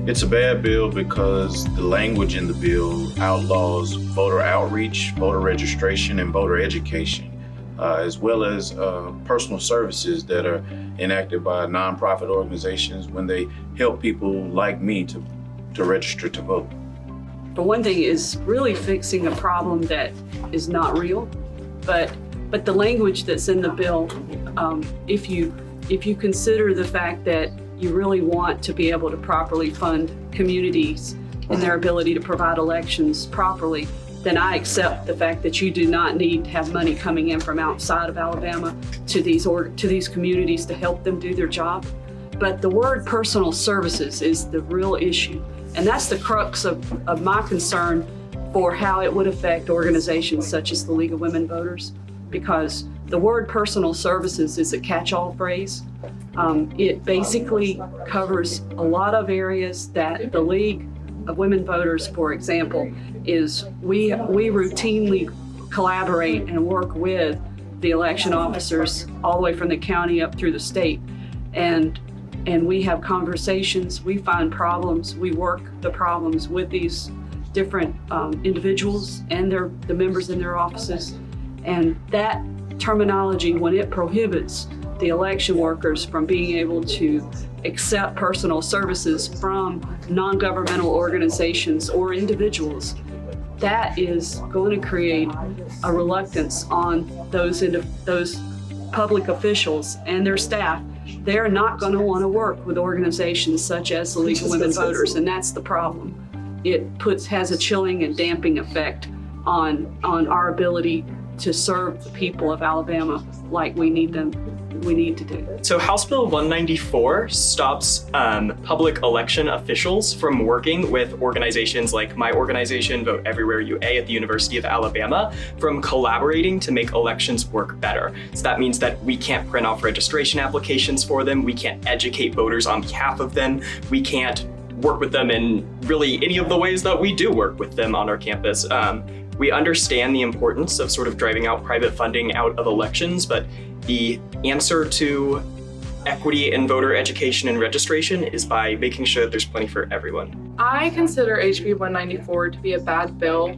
It's a bad bill because the language in the bill outlaws voter outreach, voter registration, and voter education, as well as personal services that are enacted by nonprofit organizations when they help people like me to register to vote. The one thing is really fixing a problem that is not real, but the language that's in the bill, if you consider the fact that you really want to be able to properly fund communities and their ability to provide elections properly, then I accept the fact that you do not need to have money coming in from outside of Alabama to these communities to help them do their job. But the word personal services is the real issue. And that's the crux of my concern for how it would affect organizations such as the League of Women Voters, because the word personal services is a catch-all phrase. It basically covers a lot of areas that the League of Women Voters, for example, is we routinely collaborate and work with the election officers all the way from the county up through the state. And we have conversations, we find problems, we work the problems with these different individuals and the members in their offices. And that terminology, when it prohibits the election workers from being able to accept personal services from non-governmental organizations or individuals, that is going to create a reluctance on those public officials and their staff. They're not going to want to work with organizations such as the League of Women Voters, and that's the problem. It has a chilling and damping effect on our ability to serve the people of Alabama like we need to do. So House Bill 194 stops public election officials from working with organizations like my organization, Vote Everywhere UA at the University of Alabama, from collaborating to make elections work better. So that means that we can't print off registration applications for them, we can't educate voters on behalf of them, we can't work with them in really any of the ways that we do work with them on our campus. We understand the importance of sort of driving out private funding out of elections, but the answer to equity in voter education and registration is by making sure that there's plenty for everyone. I consider HB 194 to be a bad bill,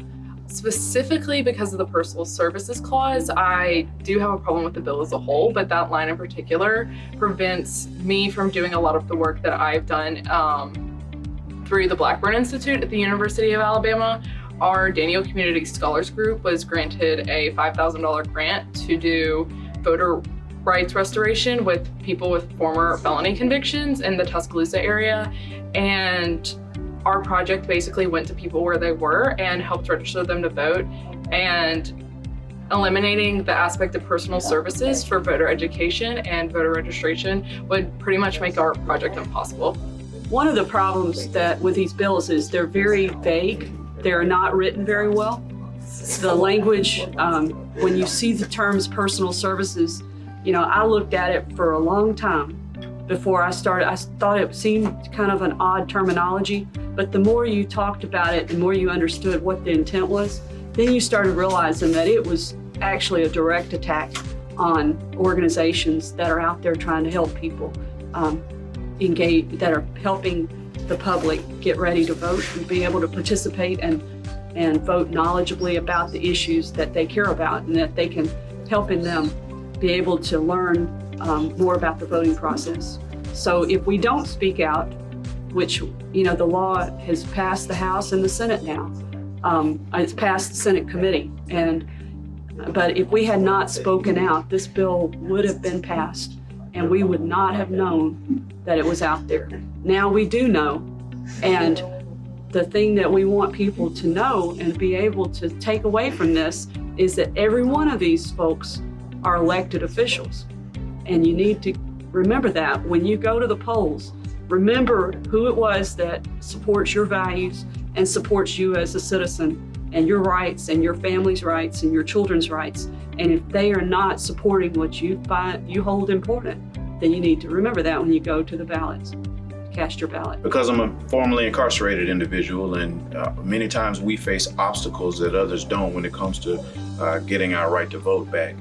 specifically because of the personal services clause. I do have a problem with the bill as a whole, but that line in particular prevents me from doing a lot of the work that I've done through the Blackburn Institute at the University of Alabama. Our Daniel Community Scholars Group was granted a $5,000 grant to do voter rights restoration with people with former felony convictions in the Tuscaloosa area. And our project basically went to people where they were and helped register them to vote. And eliminating the aspect of personal services for voter education and voter registration would pretty much make our project impossible. One of the problems with these bills is they're very vague. They're not written very well. The language, when you see the terms personal services, I looked at it for a long time before I started. I thought it seemed kind of an odd terminology, but the more you talked about it, the more you understood what the intent was, then you started realizing that it was actually a direct attack on organizations that are out there trying to help people engage, that are helping the public get ready to vote and be able to participate and vote knowledgeably about the issues that they care about, and that they can help in them be able to learn more about the voting process. So if we don't speak out, which the law has passed the House and the Senate now, it's passed the Senate committee, but if we had not spoken out, this bill would have been passed and we would not have known that it was out there. Now we do know, and the thing that we want people to know and be able to take away from this is that every one of these folks are elected officials. And you need to remember that when you go to the polls. Remember who it was that supports your values and supports you as a citizen and your rights and your family's rights and your children's rights. And if they are not supporting what you hold important, then you need to remember that when you go to the ballots. Cast your ballot. Because I'm a formerly incarcerated individual, and many times we face obstacles that others don't when it comes to getting our right to vote back.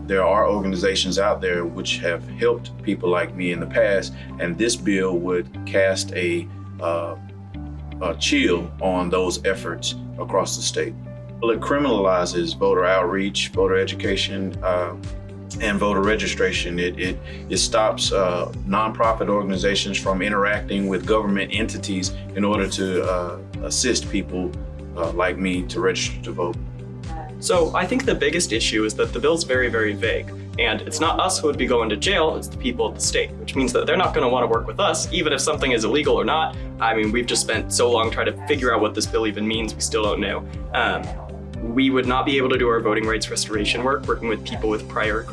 There are organizations out there which have helped people like me in the past, and this bill would cast a chill on those efforts across the state. Well, it criminalizes voter outreach, voter education, and voter registration. It stops nonprofit organizations from interacting with government entities in order to assist people like me to register to vote. So I think the biggest issue is that the bill's very, very vague. And it's not us who would be going to jail, it's the people at the state, which means that they're not going to want to work with us, even if something is illegal or not. I mean, we've just spent so long trying to figure out what this bill even means, we still don't know. We would not be able to do our voting rights restoration work, working with people with prior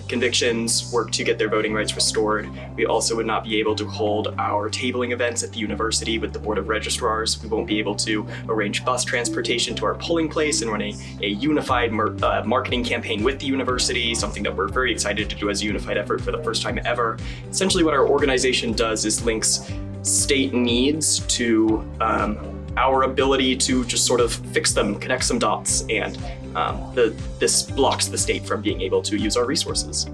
convictions, work to get their voting rights restored. We also would not be able to hold our tabling events at the university with the Board of Registrars. We won't be able to arrange bus transportation to our polling place and run a unified marketing campaign with the university, something that we're very excited to do as a unified effort for the first time ever. Essentially what our organization does is links state needs to our ability to just sort of fix them, connect some dots, and this blocks the state from being able to use our resources.